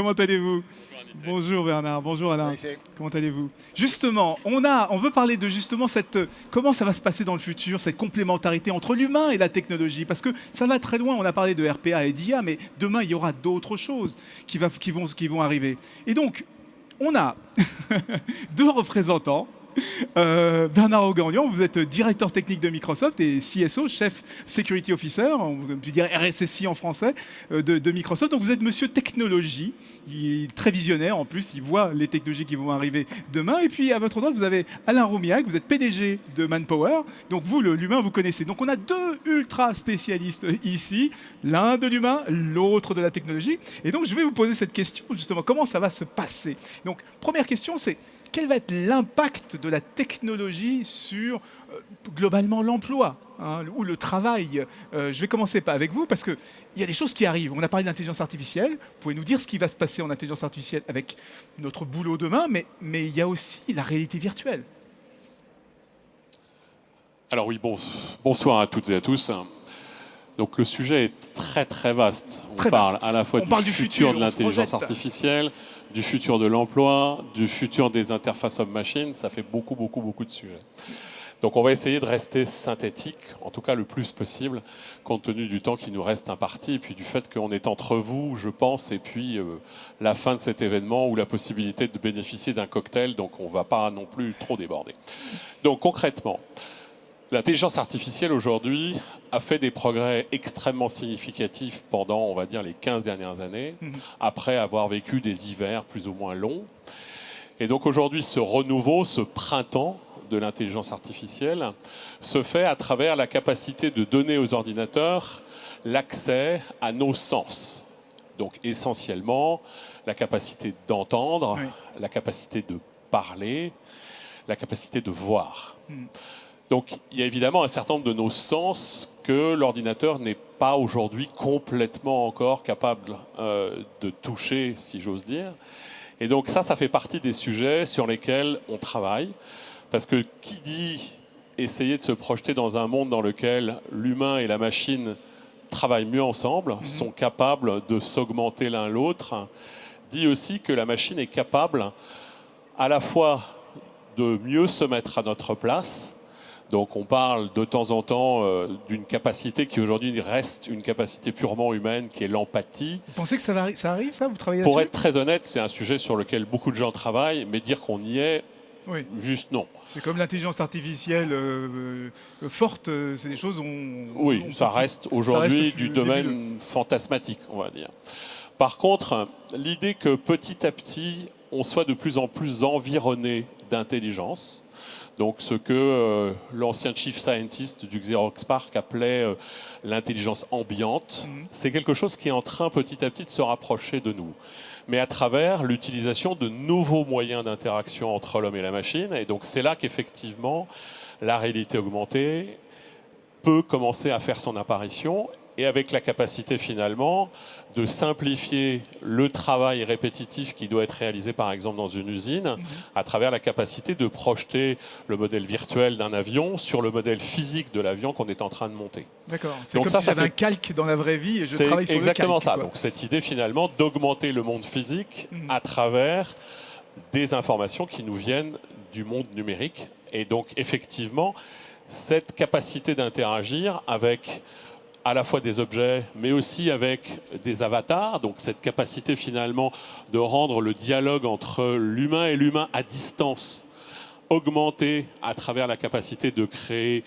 comment allez-vous? Bonjour Bernard, bonjour Alain, comment allez-vous? Justement, on veut parler de justement comment ça va se passer dans le futur, cette complémentarité entre l'humain et la technologie, parce que ça va très loin, on a parlé de RPA et d'IA, mais demain il y aura d'autres choses qui vont arriver. Et donc, on a deux représentants. Bernard Augagnon, vous êtes directeur technique de Microsoft et CSO, Chef Security Officer, on peut dire RSSI en français, de Microsoft. Donc vous êtes monsieur technologie, il est très visionnaire en plus, il voit les technologies qui vont arriver demain. Et puis à votre droite, vous avez Alain Roumiac, vous êtes PDG de Manpower. Donc vous, l'humain, vous connaissez. Donc on a deux ultra spécialistes ici, l'un de l'humain, l'autre de la technologie. Et donc je vais vous poser cette question, justement, comment ça va se passer? Donc première question, c'est quel va être l'impact de la technologie sur globalement l'emploi ou le travail? Je vais commencer avec vous parce qu'il y a des choses qui arrivent. On a parlé d'intelligence artificielle. Vous pouvez nous dire ce qui va se passer en intelligence artificielle avec notre boulot demain, mais il y a aussi la réalité virtuelle. Alors oui, bonsoir à toutes et à tous. Donc le sujet est très très vaste. On parle à la fois du futur de l'intelligence artificielle, du futur de l'emploi, du futur des interfaces homme-machine. Ça fait beaucoup de sujets. Donc on va essayer de rester synthétique, en tout cas le plus possible, compte tenu du temps qui nous reste imparti et puis du fait qu'on est entre vous, je pense, et puis la fin de cet événement ou la possibilité de bénéficier d'un cocktail. Donc on ne va pas non plus trop déborder. Donc concrètement, l'intelligence artificielle aujourd'hui a fait des progrès extrêmement significatifs pendant, on va dire, les 15 dernières années, après avoir vécu des hivers plus ou moins longs. Et donc aujourd'hui, ce renouveau, ce printemps de l'intelligence artificielle se fait à travers la capacité de donner aux ordinateurs l'accès à nos sens. Donc essentiellement, la capacité d'entendre, la capacité de parler, la capacité de voir. Donc, il y a évidemment un certain nombre de nos sens que l'ordinateur n'est pas aujourd'hui complètement encore capable de toucher, si j'ose dire. Et donc ça fait partie des sujets sur lesquels on travaille. Parce que qui dit essayer de se projeter dans un monde dans lequel l'humain et la machine travaillent mieux ensemble, sont capables de s'augmenter l'un l'autre, dit aussi que la machine est capable à la fois de mieux se mettre à notre place. Donc on parle de temps en temps d'une capacité qui aujourd'hui reste une capacité purement humaine, qui est l'empathie. Vous pensez que ça arrive, ça? Vous travaillez là-dessus? Pour être très honnête, c'est un sujet sur lequel beaucoup de gens travaillent, mais dire qu'on y est, juste non. C'est comme l'intelligence artificielle forte, c'est des choses... ça reste aujourd'hui du domaine fantasmatique, on va dire. Par contre, l'idée que petit à petit, on soit de plus en plus environné d'intelligence, donc ce que l'ancien chief scientist du Xerox PARC appelait l'intelligence ambiante, c'est quelque chose qui est en train petit à petit de se rapprocher de nous. Mais à travers l'utilisation de nouveaux moyens d'interaction entre l'homme et la machine. Et donc c'est là qu'effectivement la réalité augmentée peut commencer à faire son apparition, et avec la capacité finalement de simplifier le travail répétitif qui doit être réalisé par exemple dans une usine, à travers la capacité de projeter le modèle virtuel d'un avion sur le modèle physique de l'avion qu'on est en train de monter. D'accord, c'est comme si j'avais un calque dans la vraie vie et je travaille sur le calque. C'est exactement ça, donc cette idée finalement d'augmenter le monde physique à travers des informations qui nous viennent du monde numérique. Et donc effectivement, cette capacité d'interagir avec à la fois des objets, mais aussi avec des avatars, donc cette capacité finalement de rendre le dialogue entre l'humain et l'humain à distance augmenté à travers la capacité de créer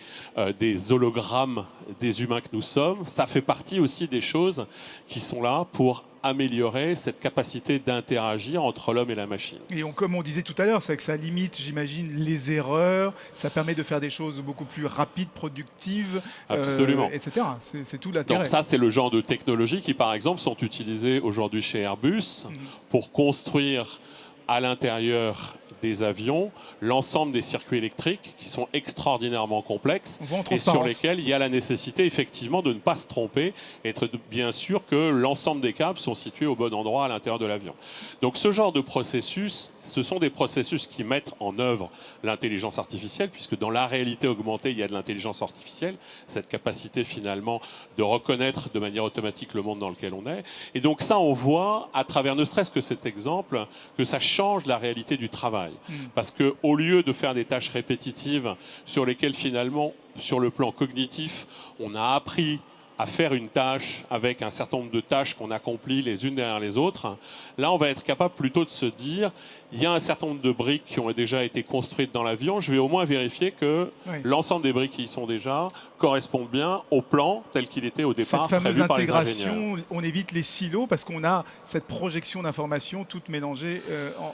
des hologrammes des humains que nous sommes, ça fait partie aussi des choses qui sont là pour améliorer cette capacité d'interagir entre l'homme et la machine. Et comme on disait tout à l'heure, c'est que ça limite, j'imagine, les erreurs, ça permet de faire des choses beaucoup plus rapides, productives, etc. C'est tout l'intérêt. Donc ça, c'est le genre de technologies qui, par exemple, sont utilisées aujourd'hui chez Airbus pour construire à l'intérieur des avions, l'ensemble des circuits électriques qui sont extraordinairement complexes et sur lesquels il y a la nécessité effectivement de ne pas se tromper et être bien sûr que l'ensemble des câbles sont situés au bon endroit à l'intérieur de l'avion. Donc ce genre de processus, ce sont des processus qui mettent en œuvre l'intelligence artificielle, puisque dans la réalité augmentée, il y a de l'intelligence artificielle, cette capacité finalement de reconnaître de manière automatique le monde dans lequel on est. Et donc ça, on voit à travers ne serait-ce que cet exemple que ça change la réalité du travail. Parce qu'au lieu de faire des tâches répétitives sur lesquelles finalement, sur le plan cognitif, on a appris à faire une tâche avec un certain nombre de tâches qu'on accomplit les unes derrière les autres, là on va être capable plutôt de se dire il y a un certain nombre de briques qui ont déjà été construites dans l'avion, je vais au moins vérifier que l'ensemble des briques qui y sont déjà correspondent bien au plan tel qu'il était au départ prévu par les ingénieurs. Cette fameuse intégration, on évite les silos parce qu'on a cette projection d'informations toutes mélangées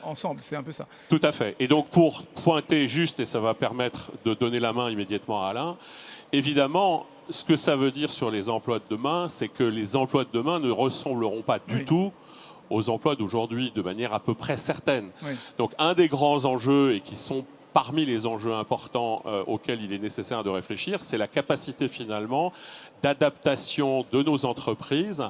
ensemble, c'est un peu ça. Tout à fait. Et donc pour pointer juste, et ça va permettre de donner la main immédiatement à Alain, évidemment, ce que ça veut dire sur les emplois de demain, c'est que les emplois de demain ne ressembleront pas du tout aux emplois d'aujourd'hui, de manière à peu près certaine. Donc un des grands enjeux, et qui sont parmi les enjeux importants auxquels il est nécessaire de réfléchir, c'est la capacité finalement d'adaptation de nos entreprises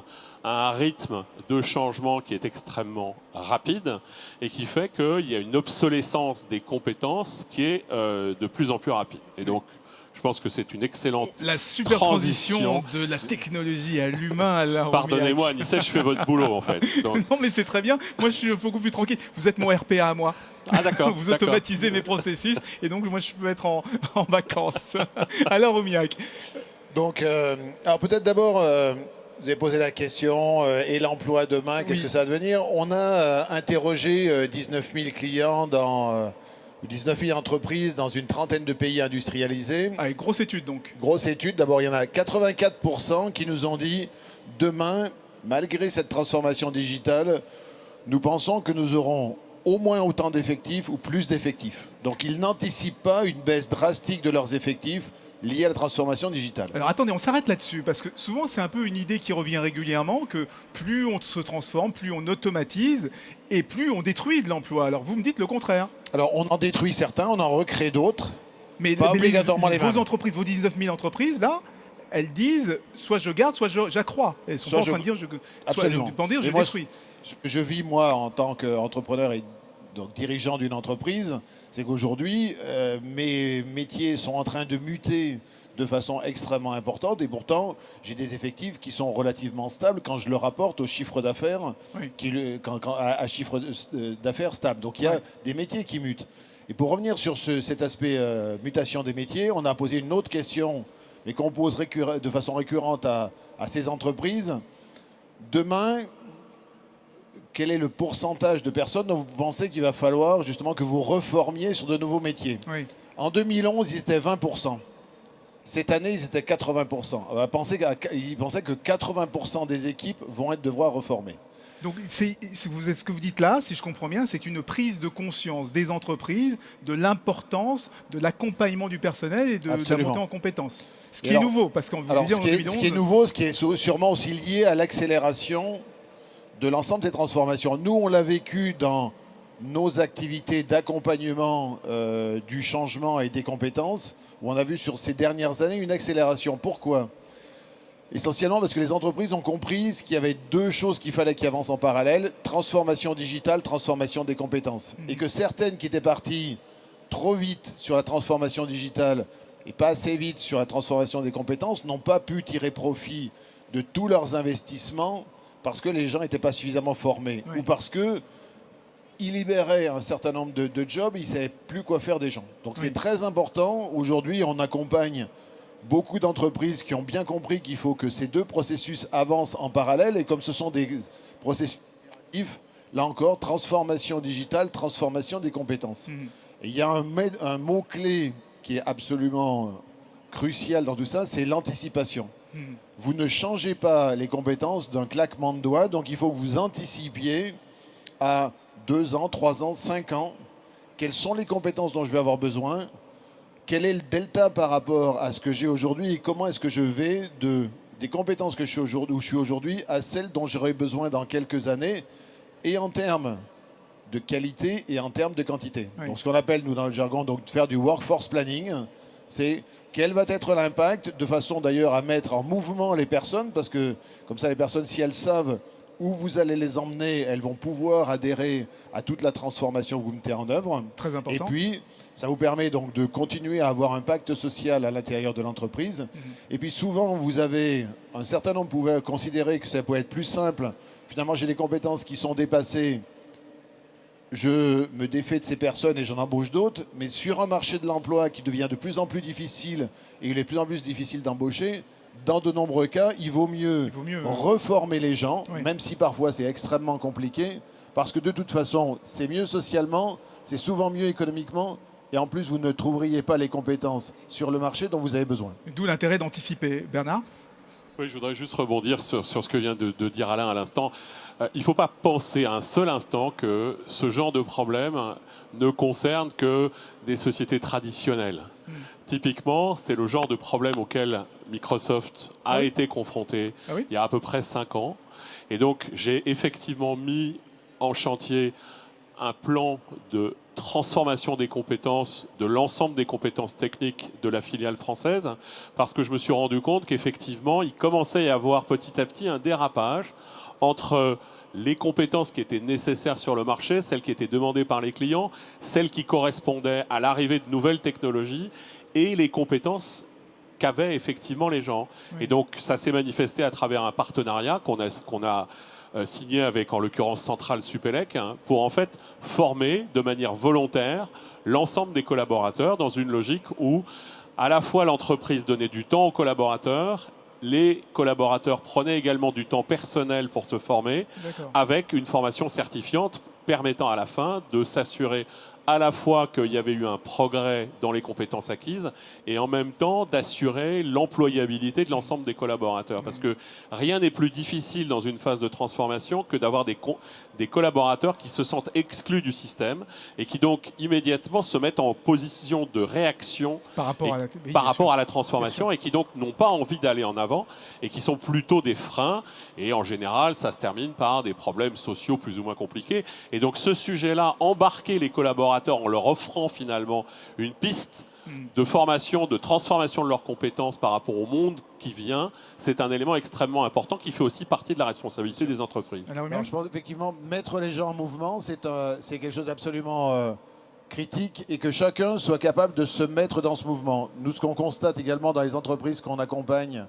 à un rythme de changement qui est extrêmement rapide et qui fait qu'il y a une obsolescence des compétences qui est de plus en plus rapide. Et donc, je pense que c'est une excellente la super transition de la technologie à l'humain. Pardonnez-moi, Anissa, je fais votre boulot en fait. Donc... Non, mais c'est très bien. Moi, je suis beaucoup plus tranquille. Vous êtes mon RPA à moi. Ah d'accord. Vous automatisez mes processus et donc moi, je peux être en vacances. Alors, Omiak. Donc, alors peut-être d'abord, vous avez posé la question et l'emploi demain, qu'est-ce que ça va devenir? On a interrogé 19 000 clients dans 19 000 entreprises dans une trentaine de pays industrialisés. Ah, grosse étude donc. Grosse étude. D'abord, il y en a 84% qui nous ont dit demain, malgré cette transformation digitale, nous pensons que nous aurons au moins autant d'effectifs ou plus d'effectifs. Donc, ils n'anticipent pas une baisse drastique de leurs effectifs liée à la transformation digitale. Alors attendez, on s'arrête là-dessus, parce que souvent c'est un peu une idée qui revient régulièrement, que plus on se transforme, plus on automatise, et plus on détruit de l'emploi. Alors vous me dites le contraire. Alors on en détruit certains, on en recrée d'autres, mais pas obligatoirement les mêmes. Vos entreprises, vos 19 000 entreprises, là, elles disent, soit je garde, soit j'accrois. Elles sont pas en train de dire, absolument. Soit dire je détruis. Ce que je vis moi en tant qu'entrepreneur et donc dirigeant d'une entreprise, c'est qu'aujourd'hui, mes métiers sont en train de muter de façon extrêmement importante et pourtant, j'ai des effectifs qui sont relativement stables quand je le rapporte au chiffre d'affaires, à chiffre d'affaires stable. Donc il y a des métiers qui mutent. Et pour revenir sur cet aspect mutation des métiers, on a posé une autre question, mais qu'on pose de façon récurrente à ces entreprises. Demain, quel est le pourcentage de personnes dont vous pensez qu'il va falloir justement que vous reformiez sur de nouveaux métiers? En 2011, ils étaient 20%. Cette année, ils étaient 80%. Ils pensaient que 80% des équipes vont devoir reformer. Donc, ce que vous dites là, si je comprends bien, c'est une prise de conscience des entreprises de l'importance de l'accompagnement du personnel et de la montée en compétences. Ce qui est nouveau, parce qu'en 2011... Ce qui est nouveau, ce qui est sûrement aussi lié à l'accélération de l'ensemble des transformations. Nous, on l'a vécu dans nos activités d'accompagnement du changement et des compétences, où on a vu sur ces dernières années une accélération. Pourquoi? Essentiellement parce que les entreprises ont compris qu'il y avait deux choses qu'il fallait qui avancent en parallèle, transformation digitale, transformation des compétences. Et que certaines qui étaient parties trop vite sur la transformation digitale et pas assez vite sur la transformation des compétences n'ont pas pu tirer profit de tous leurs investissements parce que les gens n'étaient pas suffisamment formés ou parce que ils libéraient un certain nombre de jobs, ils ne savaient plus quoi faire des gens. Donc c'est très important. Aujourd'hui, on accompagne beaucoup d'entreprises qui ont bien compris qu'il faut que ces deux processus avancent en parallèle. Et comme ce sont des processus actifs, là encore, transformation digitale, transformation des compétences. Et il y a un mot-clé qui est absolument crucial dans tout ça, c'est l'anticipation. Vous ne changez pas les compétences d'un claquement de doigts, donc il faut que vous anticipiez à 2 ans, 3 ans, 5 ans, quelles sont les compétences dont je vais avoir besoin, quel est le delta par rapport à ce que j'ai aujourd'hui et comment est-ce que je vais des compétences que où je suis aujourd'hui à celles dont j'aurai besoin dans quelques années. Et en termes de qualité et en termes de quantité. Oui. Donc ce qu'on appelle, nous, dans le jargon, donc, de faire du workforce planning, c'est quel va être l'impact, de façon d'ailleurs à mettre en mouvement les personnes, parce que comme ça, les personnes, si elles savent où vous allez les emmener, elles vont pouvoir adhérer à toute la transformation que vous mettez en œuvre. Très important. Et puis, ça vous permet donc de continuer à avoir un pacte social à l'intérieur de l'entreprise. Et puis souvent, vous avez, un certain nombre pouvaient considérer que ça pouvait être plus simple. Finalement, j'ai des compétences qui sont dépassées. Je me défais de ces personnes et j'en embauche d'autres. Mais sur un marché de l'emploi qui devient de plus en plus difficile, et il est de plus en plus difficile d'embaucher, dans de nombreux cas, il vaut mieux reformer les gens, même si parfois c'est extrêmement compliqué, parce que de toute façon, c'est mieux socialement, c'est souvent mieux économiquement, et en plus, vous ne trouveriez pas les compétences sur le marché dont vous avez besoin. D'où l'intérêt d'anticiper. Bernard ? Oui, je voudrais juste rebondir sur ce que vient de dire Alain à l'instant. Il ne faut pas penser un seul instant que ce genre de problème ne concerne que des sociétés traditionnelles. Typiquement, c'est le genre de problème auquel Microsoft a été confronté il y a à peu près 5 ans. Et donc, j'ai effectivement mis en chantier un plan de transformation des compétences, de l'ensemble des compétences techniques de la filiale française, parce que je me suis rendu compte qu'effectivement, il commençait à y avoir petit à petit un dérapage entre les compétences qui étaient nécessaires sur le marché, celles qui étaient demandées par les clients, celles qui correspondaient à l'arrivée de nouvelles technologies et les compétences qu'avaient effectivement les gens. Oui. Et donc, ça s'est manifesté à travers un partenariat qu'on a signé avec, en l'occurrence, Centrale Supélec, pour en fait former de manière volontaire l'ensemble des collaborateurs dans une logique où à la fois l'entreprise donnait du temps aux collaborateurs, les collaborateurs prenaient également du temps personnel pour se former, avec une formation certifiante permettant à la fin de s'assurer à la fois qu'il y avait eu un progrès dans les compétences acquises et en même temps d'assurer l'employabilité de l'ensemble des collaborateurs. Parce que rien n'est plus difficile dans une phase de transformation que d'avoir des collaborateurs qui se sentent exclus du système et qui donc immédiatement se mettent en position de réaction par rapport à la transformation et qui donc n'ont pas envie d'aller en avant et qui sont plutôt des freins. Et en général, ça se termine par des problèmes sociaux plus ou moins compliqués. Et donc ce sujet-là, embarquer les collaborateurs en leur offrant finalement une piste de formation, de transformation de leurs compétences par rapport au monde qui vient, c'est un élément extrêmement important qui fait aussi partie de la responsabilité des entreprises. Alors, je pense effectivement mettre les gens en mouvement, c'est quelque chose d'absolument critique et que chacun soit capable de se mettre dans ce mouvement. Nous, ce qu'on constate également dans les entreprises qu'on accompagne,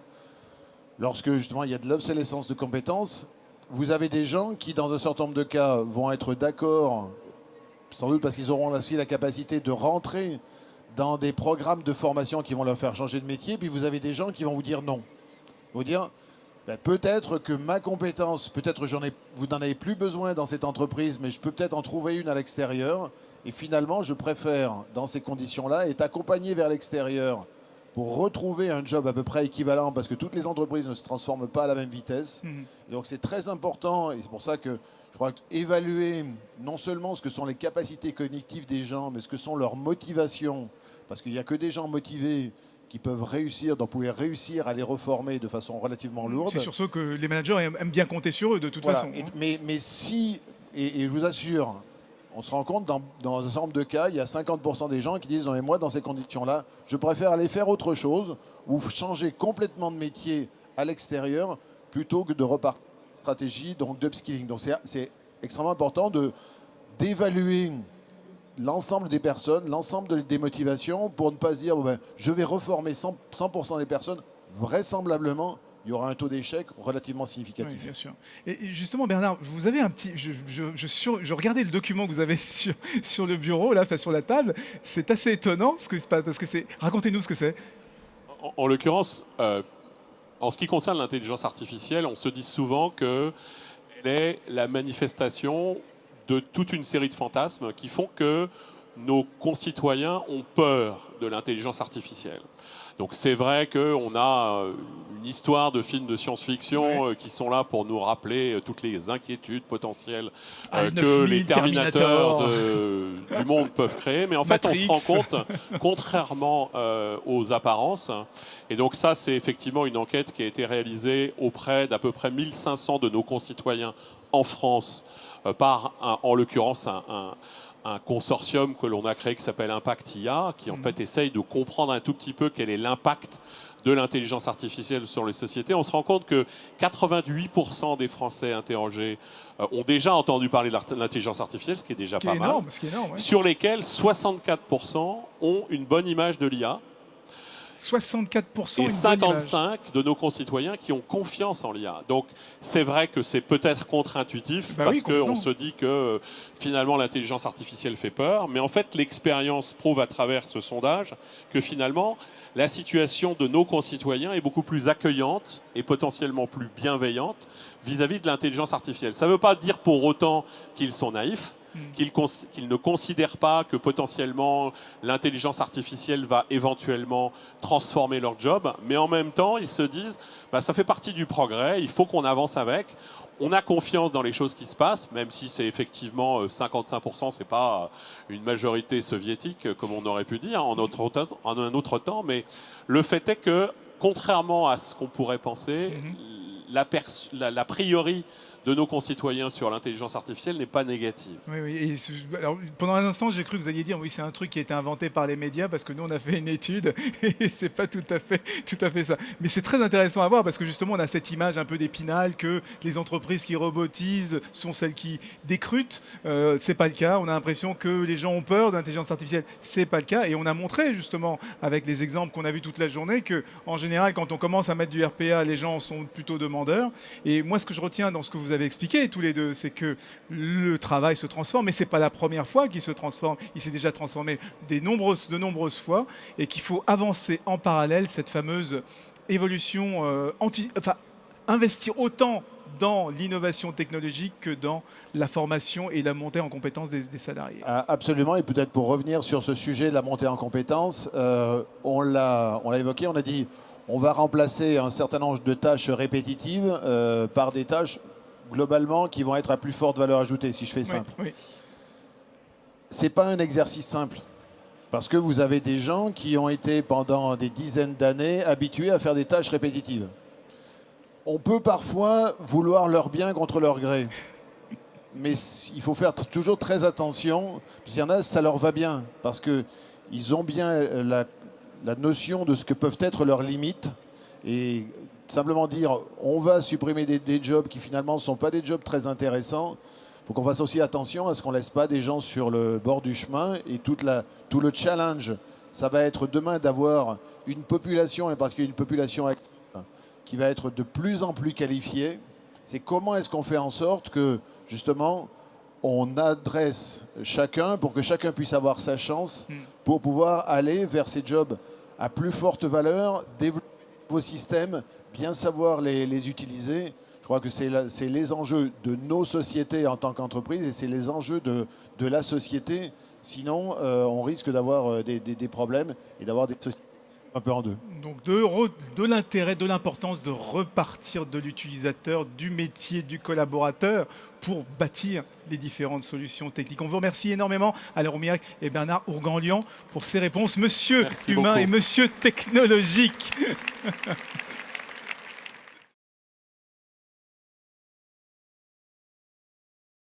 lorsque justement il y a de l'obsolescence de compétences, vous avez des gens qui, dans un certain nombre de cas, vont être d'accord, sans doute parce qu'ils auront aussi la capacité de rentrer dans des programmes de formation qui vont leur faire changer de métier. Puis vous avez des gens qui vont vous dire non. Vous dire, peut-être que ma compétence, peut-être vous n'en avez plus besoin dans cette entreprise, mais je peux peut-être en trouver une à l'extérieur. Et finalement, je préfère, dans ces conditions-là, être accompagné vers l'extérieur pour retrouver un job à peu près équivalent, parce que toutes les entreprises ne se transforment pas à la même vitesse. Donc c'est très important, et c'est pour ça que je crois qu'évaluer non seulement ce que sont les capacités cognitives des gens, mais ce que sont leurs motivations, parce qu'il n'y a que des gens motivés qui peuvent réussir, donc pouvoir réussir à les reformer de façon relativement lourde. C'est sur ce que les managers aiment bien compter sur eux de toute façon. Mais si, et je vous assure, on se rend compte dans un certain nombre de cas, il y a 50% des gens qui disent « Non mais moi, dans ces conditions-là, je préfère aller faire autre chose ou changer complètement de métier à l'extérieur plutôt que de repartir stratégie donc d'upskilling ». Donc c'est extrêmement important d'évaluer l'ensemble des personnes, l'ensemble des motivations pour ne pas se dire je vais reformer 100% des personnes. Vraisemblablement, il y aura un taux d'échec relativement significatif. Oui, bien sûr. Et justement, Bernard, vous avez un petit... Je regardais le document que vous avez sur le bureau, là, sur la table. C'est assez étonnant ce qui se passe, parce que c'est... Racontez-nous ce que c'est. En l'occurrence, en ce qui concerne l'intelligence artificielle, on se dit souvent qu'elle est la manifestation de toute une série de fantasmes qui font que nos concitoyens ont peur de l'intelligence artificielle. Donc c'est vrai qu'on a une histoire de films de science-fiction qui sont là pour nous rappeler toutes les inquiétudes potentielles que les Terminators du monde peuvent créer. Mais en fait, Matrix. On se rend compte, contrairement aux apparences, et donc ça, c'est effectivement une enquête qui a été réalisée auprès d'à peu près 1500 de nos concitoyens en France par, en l'occurrence, un consortium que l'on a créé qui s'appelle Impact IA, qui en fait essaye de comprendre un tout petit peu quel est l'impact de l'intelligence artificielle sur les sociétés. On se rend compte que 88% des Français interrogés ont déjà entendu parler de l'intelligence artificielle, ce qui est déjà pas mal, sur lesquels 64% ont une bonne image de l'IA. 64% et 55 de nos concitoyens qui ont confiance en l'IA. Donc c'est vrai que c'est peut-être contre-intuitif parce qu'on se dit que finalement l'intelligence artificielle fait peur, mais en fait l'expérience prouve à travers ce sondage que finalement la situation de nos concitoyens est beaucoup plus accueillante et potentiellement plus bienveillante vis-à-vis de l'intelligence artificielle. Ça ne veut pas dire pour autant qu'ils sont naïfs, qu'ils ne considèrent pas que potentiellement l'intelligence artificielle va éventuellement transformer leur job, mais en même temps, ils se disent ça fait partie du progrès, il faut qu'on avance avec. On a confiance dans les choses qui se passent, même si c'est effectivement 55%, c'est pas une majorité soviétique, comme on aurait pu dire en un autre temps, mais le fait est que, contrairement à ce qu'on pourrait penser, l'a priori de nos concitoyens sur l'intelligence artificielle n'est pas négative. Oui. Alors, pendant un instant, j'ai cru que vous alliez dire oui, c'est un truc qui a été inventé par les médias parce que nous, on a fait une étude et c'est pas tout à fait ça. Mais c'est très intéressant à voir parce que justement, on a cette image un peu d'Épinal que les entreprises qui robotisent sont celles qui décrutent. C'est pas le cas. On a l'impression que les gens ont peur de l'intelligence artificielle. C'est pas le cas. Et on a montré justement avec les exemples qu'on a vus toute la journée que, en général, quand on commence à mettre du RPA, les gens sont plutôt demandeurs. Et moi, ce que je retiens dans ce que vous avez expliqué tous les deux, c'est que le travail se transforme, mais c'est pas la première fois qu'il se transforme. Il s'est déjà transformé de nombreuses fois, et qu'il faut avancer en parallèle cette fameuse évolution, investir autant dans l'innovation technologique que dans la formation et la montée en compétences des salariés. Absolument, et peut-être pour revenir sur ce sujet de la montée en compétences, on l'a évoqué, on a dit on va remplacer un certain nombre de tâches répétitives par des tâches globalement qui vont être à plus forte valeur ajoutée, si je fais simple. Oui. C'est pas un exercice simple, parce que vous avez des gens qui ont été pendant des dizaines d'années habitués à faire des tâches répétitives. On peut parfois vouloir leur bien contre leur gré, mais il faut faire toujours très attention, parce qu'il y en a, ça leur va bien, parce qu'ils ont bien la notion de ce que peuvent être leurs limites, et simplement dire on va supprimer des jobs qui finalement ne sont pas des jobs très intéressants. Il faut qu'on fasse aussi attention à ce qu'on ne laisse pas des gens sur le bord du chemin. Et tout le challenge, ça va être demain d'avoir une population, et en particulier une population active, qui va être de plus en plus qualifiée. C'est comment est-ce qu'on fait en sorte que justement on adresse chacun pour que chacun puisse avoir sa chance pour pouvoir aller vers ces jobs à plus forte valeur, développer vos systèmes, bien savoir les utiliser. Je crois que c'est les enjeux de nos sociétés en tant qu'entreprise et c'est les enjeux de la société. Sinon, on risque d'avoir des problèmes et d'avoir des sociétés un peu en deux. Donc de l'intérêt, de l'importance de repartir de l'utilisateur, du métier, du collaborateur pour bâtir les différentes solutions techniques. On vous remercie énormément, Alain Roumillac et Bernard Ourganlian, pour ces réponses. Monsieur Humain et Monsieur Technologique.